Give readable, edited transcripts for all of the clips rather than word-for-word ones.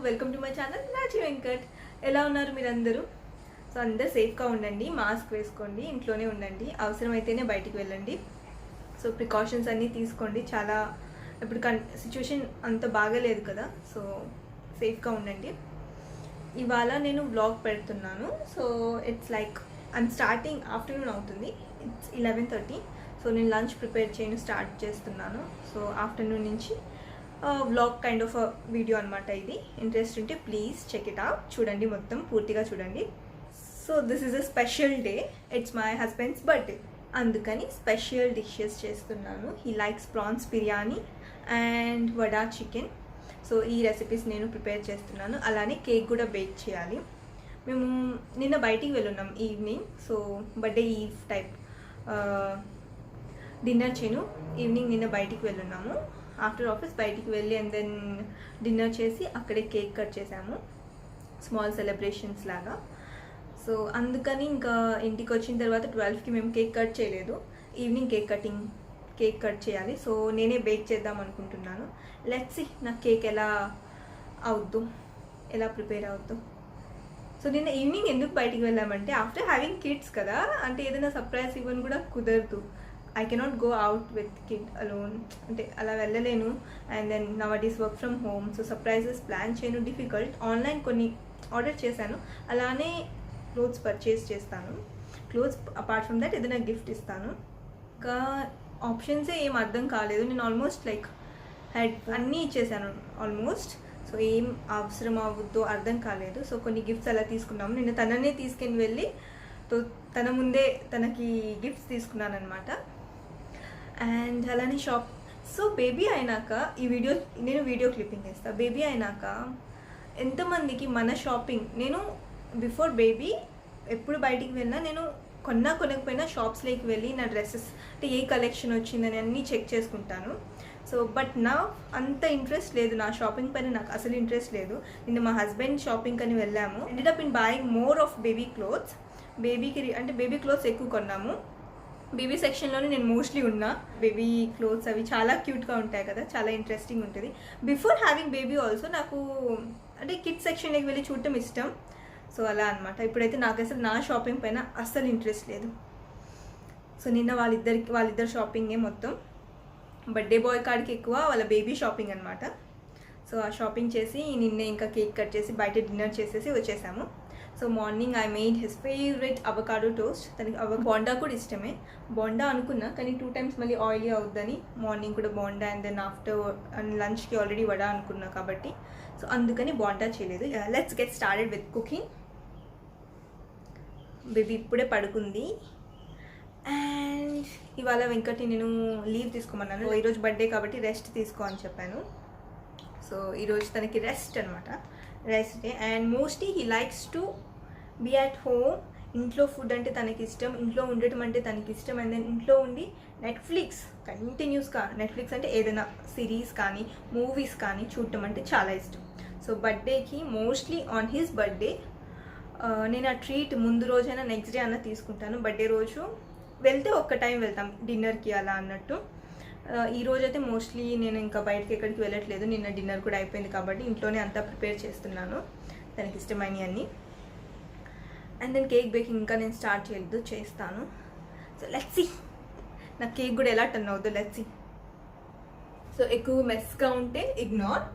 Welcome to my channel Raji Venkat. ఎలా ఉన్నారు మీరందరూ? సో అందరూ సేఫ్గా ఉండండి, మాస్క్ వేసుకోండి, ఇంట్లోనే ఉండండి, అవసరమైతేనే బయటికి వెళ్ళండి. సో ప్రికాషన్స్ అన్నీ తీసుకోండి. చాలా ఇప్పుడు సిచ్యువేషన్ అంత బాగాలేదు కదా, సో సేఫ్గా ఉండండి. ఇవాళ నేను వ్లాగ్ పెడుతున్నాను. So it's like I'm starting afternoon అవుతుంది, ఇట్స్ 11:30. సో నేను లంచ్ ప్రిపేర్ చేయను స్టార్ట్ చేస్తున్నాను. సో ఆఫ్టర్నూన్ నుంచి వ్లాగ్ కైండ్ ఆఫ్ వీడియో అనమాట. ఇది ఇంట్రెస్ట్ ఉంటే ప్లీజ్ చెక్ ఇట్ అవుట్, చూడండి, మొత్తం పూర్తిగా చూడండి. So this is a special day, it's my husband's birthday, అందుకని స్పెషల్ డిషెస్ చేస్తున్నాను. He likes prawns biryani and vada chicken. So ఈ రెసిపీస్ నేను ప్రిపేర్ చేస్తున్నాను. అలానే కేక్ కూడా బేక్ చేయాలి. మేము నిన్న బయటికి వెళ్ళున్నాం ఈవినింగ్. సో బర్త్డే ఈవ్ టైప్ డిన్నర్ చేయను. ఈవినింగ్ నిన్న బయటికి వెళ్ళున్నాము. ఆఫ్టర్ ఆఫీస్ బయటికి వెళ్ళి అండ్ దెన్ డిన్నర్ చేసి అక్కడే కేక్ కట్ చేసాము, స్మాల్ సెలబ్రేషన్స్ లాగా. సో అందుకని ఇంకా ఇంటికి వచ్చిన తర్వాత 12కి మేము కేక్ కట్ చేయలేదు. ఈవినింగ్ కేక్ కట్ చేయాలి. సో నేనే బేక్ చేద్దాం అనుకుంటున్నాను. లెట్స్ సీ నా కేక్ ఎలా అవుద్దు, ఎలా ప్రిపేర్ అవుద్దు. సో నిన్న ఈవినింగ్ ఎందుకు బయటికి వెళ్ళామంటే ఆఫ్టర్ హ్యావింగ్ కిడ్స్ కదా, అంటే ఏదైనా సర్ప్రైజ్ ఇవ్వని కూడా కుదరదు. I cannot go out with kid alone, అంటే అలా వెళ్ళలేను. And then nowadays work from home, so surprises plan చేయను డిఫికల్ట్. ఆన్లైన్ కొన్ని ఆర్డర్ చేశాను, అలానే క్లోత్స్ పర్చేస్ చేస్తాను. క్లోత్స్ అపార్ట్ ఫ్రమ్ దట్ ఏదైనా గిఫ్ట్ ఇస్తాను. ఇంకా ఆప్షన్సే ఏం అర్థం కాలేదు. నేను ఆల్మోస్ట్ లైక్ అన్నీ ఇచ్చేసాను ఆల్మోస్ట్. సో ఏం అవసరం అవ్వద్దో అర్థం కాలేదు. సో కొన్ని గిఫ్ట్స్ అలా తీసుకున్నాము. నేను తననే తీసుకుని వెళ్ళి తన ముందే తనకి గిఫ్ట్స్ తీసుకున్నాను అనమాట. అండ్ అలానే సో బేబీ అయినాక నేను వీడియో క్లిప్పింగ్ వేస్తాను. బేబీ అయినాక ఎంతమందికి మన షాపింగ్, నేను బిఫోర్ బేబీ ఎప్పుడు బయటికి వెళ్ళినా నేను కొనకపోయినా షాప్స్లోకి వెళ్ళి నా డ్రెస్సెస్ అంటే ఏ కలెక్షన్ వచ్చిందని అన్నీ చెక్ చేసుకుంటాను. సో బట్ నా అంత ఇంట్రెస్ట్ లేదు, నా షాపింగ్ పైన నాకు అసలు ఇంట్రెస్ట్ లేదు. నిన్న మా హస్బెండ్ షాపింగ్ అని వెళ్ళాము. Ended up in buying more of baby clothes. Baby clothes ఎక్కువ కొన్నాము. బేబీ సెక్షన్లోనే నేను మోస్ట్లీ ఉన్నా. బేబీ క్లోత్స్ అవి చాలా క్యూట్గా ఉంటాయి కదా, చాలా ఇంట్రెస్టింగ్ ఉంటుంది. బిఫోర్ హ్యావింగ్ బేబీ ఆల్సో నాకు అంటే కిడ్స్ సెక్షన్లోకి వెళ్ళి చూడటం ఇష్టం. సో అలా అనమాట. ఇప్పుడైతే నాకు అసలు నా షాపింగ్ పైన అస్సలు ఇంట్రెస్ట్ లేదు. సో నిన్న వాళ్ళిద్దరు షాపింగే మొత్తం. బర్త్డే బాయ్ కాడికి ఎక్కువ, వాళ్ళ బేబీ షాపింగ్ అనమాట. సో ఆ షాపింగ్ చేసి నిన్నే ఇంకా కేక్ కట్ చేసి బయట డిన్నర్ చేసేసి వచ్చేసాము. So morning I made his favourite avocado toast. తనకి బోండా కూడా ఇష్టమే. బోండా అనుకున్నా కానీ 2 times మళ్ళీ ఆయిలీ అవుద్దని మార్నింగ్ కూడా బోండా అండ్ దెన్ ఆఫ్టర్ లంచ్కి ఆల్రెడీ వడా అనుకున్నా కాబట్టి సో అందుకని బోండా చేయలేదు. Let's get started with cooking. Baby ఇప్పుడే పడుకుంది. అండ్ ఇవాళ వెంకటి నేను లీవ్ తీసుకోమన్నాను. ఈరోజు బర్త్డే కాబట్టి రెస్ట్ తీసుకో అని చెప్పాను. సో ఈరోజు తనకి రెస్ట్ అనమాట, rest day. And mostly he likes to be at home. ఇంట్లో ఫుడ్ అంటే తనకి ఇష్టం, ఇంట్లో ఉండటం అంటే తనకి ఇష్టం. అండ్ దెన్ ఇంట్లో ఉండి కంటిన్యూస్గా నెట్ఫ్లిక్స్ అంటే ఏదైనా సిరీస్ కానీ మూవీస్ కానీ చూడటం అంటే చాలా ఇష్టం. సో బర్త్డేకి మోస్ట్లీ ఆన్ హిస్ బర్త్డే నేను ఆ ట్రీట్ ముందు రోజైనా నెక్స్ట్ డే అన్న తీసుకుంటాను. బర్త్డే రోజు వెళ్తే ఒక్క టైం వెళ్తాం డిన్నర్కి అలా అన్నట్టు. ఈ రోజు అయితే మోస్ట్లీ నేను ఇంకా బయటకి ఎక్కడికి వెళ్ళట్లేదు. నిన్న డిన్నర్ కూడా అయిపోయింది కాబట్టి ఇంట్లోనే అంతా ప్రిపేర్ చేస్తున్నాను తనకి ఇష్టమైనవి అన్నీ. అండ్ దెన్ కేక్ బేకింగ్ ఇంకా నేను స్టార్ట్ చేయలేదు, చేస్తాను. సో లెట్స్ సీ నా కేక్ కూడా ఎలా టర్న్ అవుతుందో, లెట్స్ సీ. సో ఎక్కువ మెస్గా ఉంటే ఇగ్నోర్.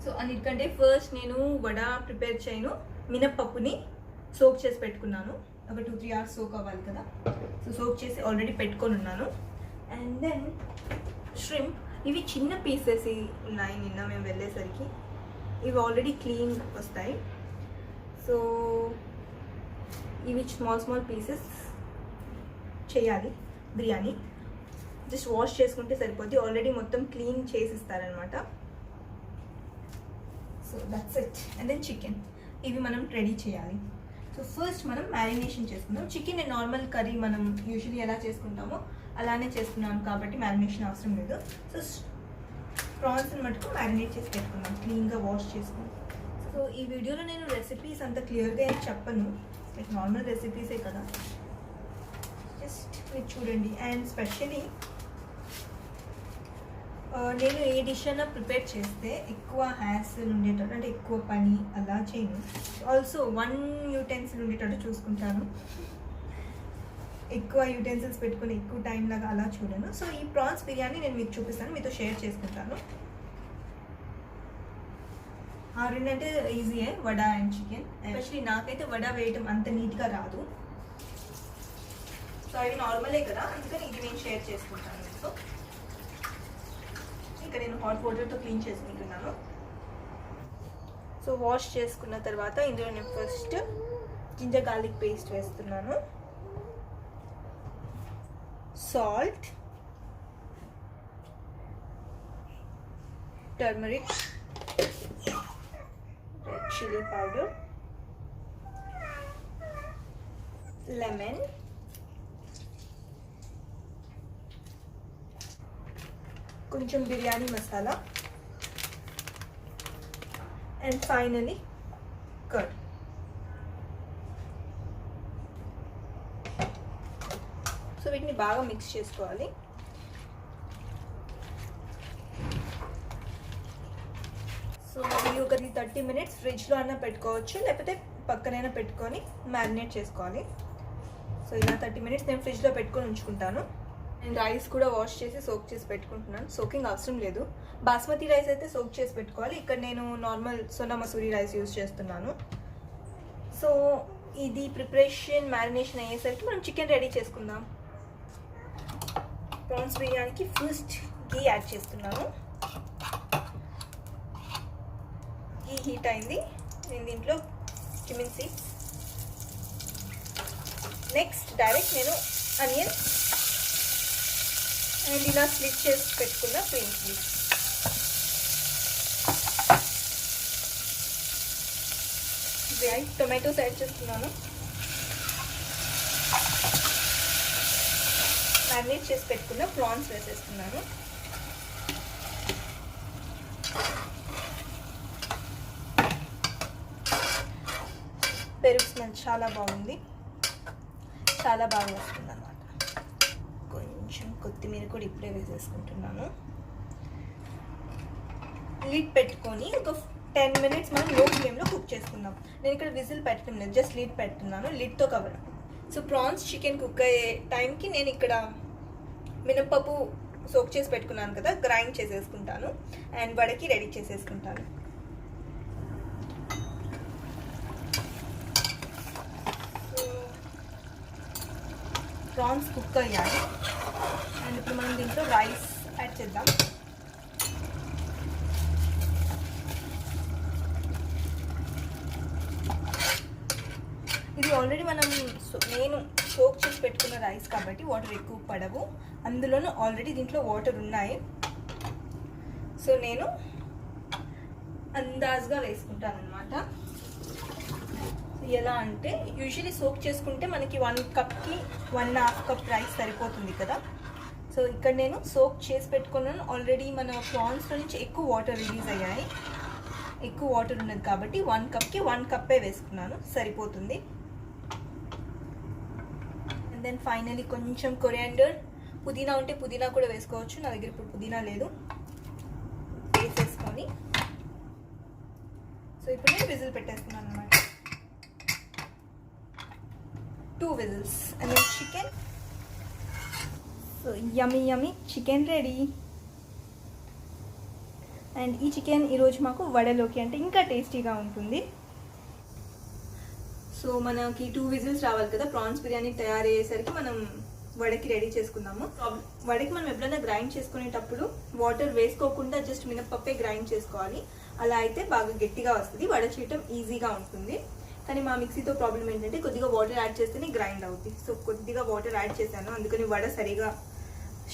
సో అన్నిటికంటే ఫస్ట్ నేను వడా ప్రిపేర్ చేయను. మినప్పప్పుని సోక్ చేసి పెట్టుకున్నాను. ఒక 2-3 hours సోక్ అవ్వాలి కదా. సో సోక్ చేసి ఆల్రెడీ పెట్టుకొని ఉన్నాను. అండ్ దెన్ ష్రింప్, ఇవి చిన్న పీసెస్ ఉన్నాయి. నిన్న మేము వెళ్ళేసరికి ఇవి ఆల్రెడీ క్లీన్ వస్తాయి. సో ఇవి స్మాల్ పీసెస్ చేయాలి బిర్యానీ. జస్ట్ వాష్ చేసుకుంటే సరిపోద్ది, ఆల్రెడీ మొత్తం క్లీన్ చేసిస్తారనమాట. So that's it. And then chicken, ఇవి మనం రెడీ చేయాలి. సో ఫస్ట్ మనం మ్యారినేషన్ చేసుకుందాం. చికెన్ నార్మల్ కర్రీ మనం యూజువల్లీ ఎలా చేసుకుంటామో అలానే చేసుకున్నాను కాబట్టి మ్యారినేషన్ అవసరం లేదు. సో ప్రాన్స్ని మటుకు మ్యారినేట్ చేసి పెట్టుకున్నాం, క్లీన్గా వాష్ చేసుకున్నాం. సో ఈ వీడియోలో నేను రెసిపీస్ అంత క్లియర్గా ఏం చెప్పను, లైక్ నార్మల్ రెసిపీసే కదా, జస్ట్ మీరు చూడండి. అండ్ స్పెషలీ నేను ఏ డిష్ అయినా ప్రిపేర్ చేస్తే ఎక్కువ హ్యాసిల్ ఉండేటట్టు, అంటే ఎక్కువ పని అలా చేయను. ఆల్సో 1 యూటెన్సిల్ ఉండేటట్టు చూసుకుంటాను. ఎక్కువ యూటెన్సిల్స్ పెట్టుకుని ఎక్కువ టైం లాగా అలా చూడను. సో ఈ ప్రాన్స్ బిర్యానీ నేను మీకు చూపిస్తాను, మీతో షేర్ చేసుకుంటాను. ఆ రెండంటే ఈజీయే, వడ అండ్ చికెన్. ఎస్పెషలీ నాకైతే వడ వేయటం అంత నీట్గా రాదు. సో అవి నార్మలే కదా, అందుకని ఇది నేను షేర్ చేసుకుంటాను మీతో. ఇక్కడ నేను హాట్ వాటర్తో క్లీన్ చేసుకుంటున్నాను. సో వాష్ చేసుకున్న తర్వాత ఇందులో నేను ఫస్ట్ జింజర్ గార్లిక్ పేస్ట్ వేస్తున్నాను, salt, turmeric, red chilli powder, lemon, కొంచెం biryani masala, and finally curd. So వీటిని బాగా మిక్స్ చేసుకోవాలి. సో ఇది ఒక 30 మినిట్స్ ఫ్రిడ్జ్లో అయినా పెట్టుకోవచ్చు, లేకపోతే పక్కనైనా పెట్టుకొని మ్యారినేట్ చేసుకోవాలి. సో ఇలా 30 మినిట్స్ నేను ఫ్రిడ్జ్లో పెట్టుకొని ఉంచుకుంటాను. నేను రైస్ కూడా వాష్ చేసి సోక్ చేసి పెట్టుకుంటున్నాను. సోకింగ్ అవసరం లేదు, బాస్మతి రైస్ అయితే సోక్ చేసి పెట్టుకోవాలి. ఇక్కడ నేను normal Sona Masuri rice use చేస్తున్నాను. సో ఇది ప్రిపరేషన్ మ్యారినేషన్ అయ్యేసరికి మనం చికెన్ రెడీ చేసుకుందాం. ప్రాన్స్ బిర్యానీకి ఫస్ట్ గీ యాడ్ చేస్తున్నాను. గీ హీట్ అయింది, నేను దీంట్లో క్యూమిన్ సీడ్స్, నెక్స్ట్ డైరెక్ట్ నేను ఆనియన్ అండ్ ఇలా స్లిట్ చేసి పెట్టుకున్న గ్రీన్ చిల్లీస్, టొమాటోస్ యాడ్ చేస్తున్నాను. మ్యారినేట్ చేసి పెట్టుకున్న ప్రాన్స్ వేసేస్తున్నాను. పెరుగు స్మెల్ చాలా బాగుంది, చాలా బాగా వస్తుంది అన్నమాట. కొంచెం కొత్తిమీర కూడా ఇప్పుడే వేసేసుకుంటున్నాను. లిడ్ పెట్టుకొని ఒక 10 మినిట్స్ మనం లో ఫ్లేమ్లో కుక్ చేసుకుందాం. నేను ఇక్కడ విజిల్ పెట్టడం లేదు, జస్ట్ లిడ్ పెడుతున్నాను, లిడ్తో cover. So prawns chicken cook అయ్యే టైంకి నేను ఇక్కడ మినపప్పు సోక్ చేసి పెట్టుకున్నాను కదా, గ్రైండ్ చేసేసుకుంటాను అండ్ వడకి రెడీ చేసేసుకుంటాను. ప్రాన్స్ కుక్ అయ్యాయి అండ్ ఇప్పుడు మనం దీంట్లో రైస్ యాడ్ చేద్దాం. ఇది ఆల్రెడీ నేను సోక్ చేసి పెట్టుకున్న రైస్ కాబట్టి వాటర్ ఎక్కువ పడవు, అందులోనూ ఆల్రెడీ దీంట్లో వాటర్ ఉన్నాయి. సో నేను అందాజ్గా వేసుకుంటాను అనమాట. ఎలా అంటే యూజువలీ సోక్ చేసుకుంటే మనకి 1 కప్కి 1.5 కప్ రైస్ సరిపోతుంది కదా. సో ఇక్కడ నేను సోక్ చేసి పెట్టుకున్నాను ఆల్రెడీ. మన ప్రాన్స్లో నుంచి ఎక్కువ వాటర్ రిలీజ్ అయ్యాయి, ఎక్కువ వాటర్ ఉన్నది కాబట్టి 1 కప్కి 1 కప్పే వేసుకున్నాను, సరిపోతుంది. అండ్ దెన్ ఫైనలీ కొంచెం కొరియాండర్, పుదీనా ఉంటే పుదీనా కూడా వేసుకోవచ్చు, నా దగ్గర ఇప్పుడు పుదీనా లేదు, వేసేసుకొని సో ఇప్పుడు నేను విజిల్ పెట్టేస్తున్నాను అనమాట. 2 whistles and then chicken. So yummy chicken ready. And ఈ చికెన్ ఈరోజు మాకు వడలోకి అంటే ఇంకా టేస్టీగా ఉంటుంది. సో మనకి 2 విజిల్స్ రావాలి కదా ప్రాన్స్ బిర్యానీ తయారయ్యేసరికి మనం వడకి రెడీ చేసుకుందాము. వడకి మనం ఎప్పుడైనా గ్రైండ్ చేసుకునేటప్పుడు వాటర్ వేసుకోకుండా జస్ట్ మినపప్పే గ్రైండ్ చేసుకోవాలి, అలా అయితే బాగా గట్టిగా వస్తుంది, వడ చేయటం ఈజీగా ఉంటుంది. కానీ మా మిక్సీతో ప్రాబ్లం ఏంటంటే కొద్దిగా వాటర్ యాడ్ చేస్తేనే గ్రైండ్ అవుతుంది. సో కొద్దిగా వాటర్ యాడ్ చేశాను, అందుకని వడ సరిగా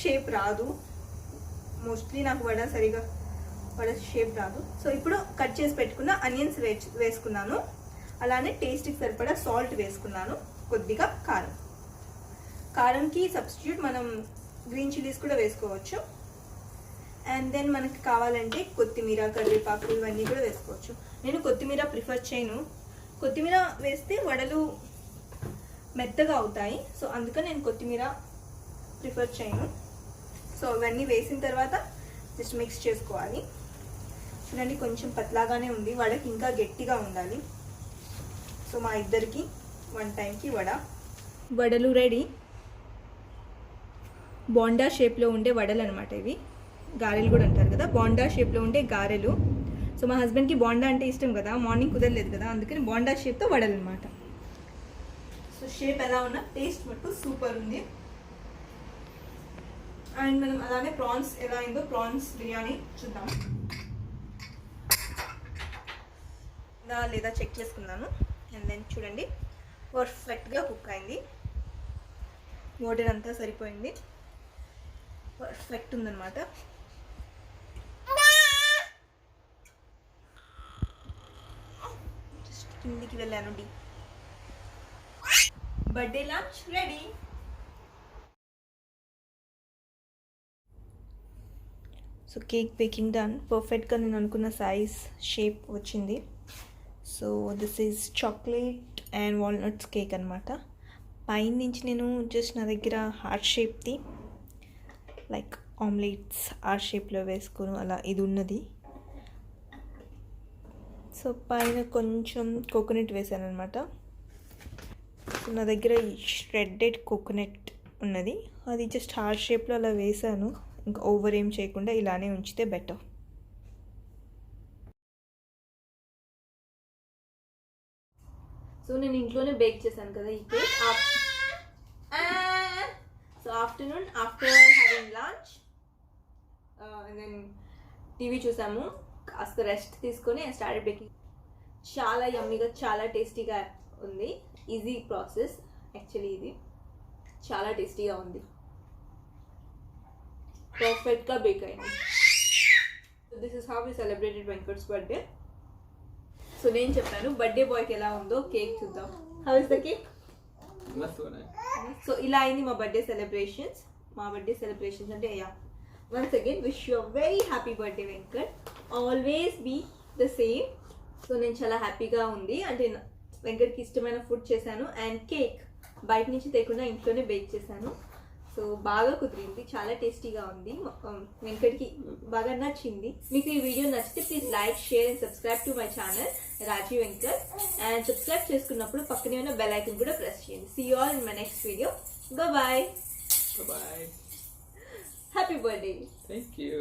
షేప్ రాదు. మోస్ట్లీ నాకు వడ షేప్ రాదు. సో ఇప్పుడు కట్ చేసి పెట్టుకున్న ఆనియన్స్ వేసుకున్నాను, అలానే టేస్ట్కి సరిపడా సాల్ట్ వేసుకున్నాను, కొద్దిగా కారంకి సబ్స్టిట్యూట్ మనం గ్రీన్ చిల్లీస్ కూడా వేసుకోవచ్చు. అండ్ దెన్ మనకి కావాలంటే కొత్తిమీర, కరివేపాకు ఇవన్నీ కూడా వేసుకోవచ్చు. నేను కొత్తిమీర ప్రిఫర్ చేయను, కొత్తిమీర వేస్తే వడలు మెత్తగా అవుతాయి, సో అందుకని నేను కొత్తిమీర ప్రిఫర్ చేయను. సో ఇవన్నీ వేసిన తర్వాత జస్ట్ మిక్స్ చేసుకోవాలి. చూడండి కొంచెం పతలాగానే ఉంది, వడకి ఇంకా గట్టిగా ఉండాలి. సో మా ఇద్దరికి 1 టైంకి వడలు రెడీ. బోండా షేప్లో ఉండే వడలు అనమాట ఇవి. గారెలు కూడా అంటారు కదా, బోండా షేప్లో ఉండే గారెలు. సో మా హస్బెండ్కి బోండా అంటే ఇష్టం కదా, మార్నింగ్ కుదరలేదు కదా, అందుకని బోండా షేప్తో వడలు అనమాట. సో షేప్ ఎలా ఉన్నా టేస్ట్ మట్టు సూపర్ ఉంది. అండ్ మనం అలానే ప్రాన్స్ ఎలా అయిందో ప్రాన్స్ బిర్యానీ చూద్దాం. లేదా చెక్ చేసుకున్నాను. అండ్ దెన్ చూడండి పర్ఫెక్ట్గా కుక్ అయింది, వాటర్ అంతా సరిపోయింది, పర్ఫెక్ట్ ఉందన్నమాట. జస్ట్ కిందికి వెళ్ళాను. Birthday lunch ready. So cake baking done. పర్ఫెక్ట్గా నేను అనుకున్న సైజ్ షేప్ వచ్చింది. So this is chocolate and walnuts cake అనమాట. పైన నుంచి నేను జస్ట్ నా దగ్గర హార్ట్ షేప్ది లైక్ ఆమ్లెట్స్ హార్ట్ షేప్లో వేసుకుని అలా ఇది ఉన్నది. సో పైన కొంచెం కోకోనట్ వేసాను అనమాట. సో నా దగ్గర ష్రెడెడ్ కోకోనట్ ఉన్నది, అది జస్ట్ హార్ట్ షేప్లో అలా వేసాను. ఇంకా ఓవర్ ఏం చేయకుండా ఇలానే ఉంచితే బెటర్. సో నేను ఇంట్లోనే బేక్ చేశాను కదా ఈ cake. So afternoon after having lunch then TV చూసాము, కాస్త రెస్ట్ తీసుకొని స్టార్టెడ్ బేకింగ్. చాలా యమ్మీగా చాలా టేస్టీగా ఉంది. ఈజీ ప్రాసెస్ యాక్చువల్లీ, ఇది చాలా టేస్టీగా ఉంది, పర్ఫెక్ట్గా బేక్ అయింది. So this is how we celebrated Venkat's birthday. So నేను చెప్పాను బర్త్డే బాయ్కి ఎలా ఉందో, కేక్ చూద్దాం. How is the cake? So ఇలా అయింది మా బర్త్డే సెలబ్రేషన్స్. అంటే once again wish you very happy birthday Venkat, always be the same. So నేను చాలా హ్యాపీగా ఉంది, అంటే వెంకట్కి ఇష్టమైన ఫుడ్ చేశాను. అండ్ కేక్ బయట నుంచి తేకుండా ఇంట్లోనే బేక్ చేశాను. సో బాగా కుదిరింది, చాలా టేస్టీగా ఉంది, వెంకట్కి బాగా నచ్చింది. మీకు ఈ వీడియో నచ్చితే please like, share and subscribe to my channel Raji Venkat. And subscribe చేసుకున్నప్పుడు పక్కనే ఉన్న బెల్ ఐకన్ కూడా ప్రెస్ చేయండి. See you all in my next video. Bye. Happy birthday. Thank you.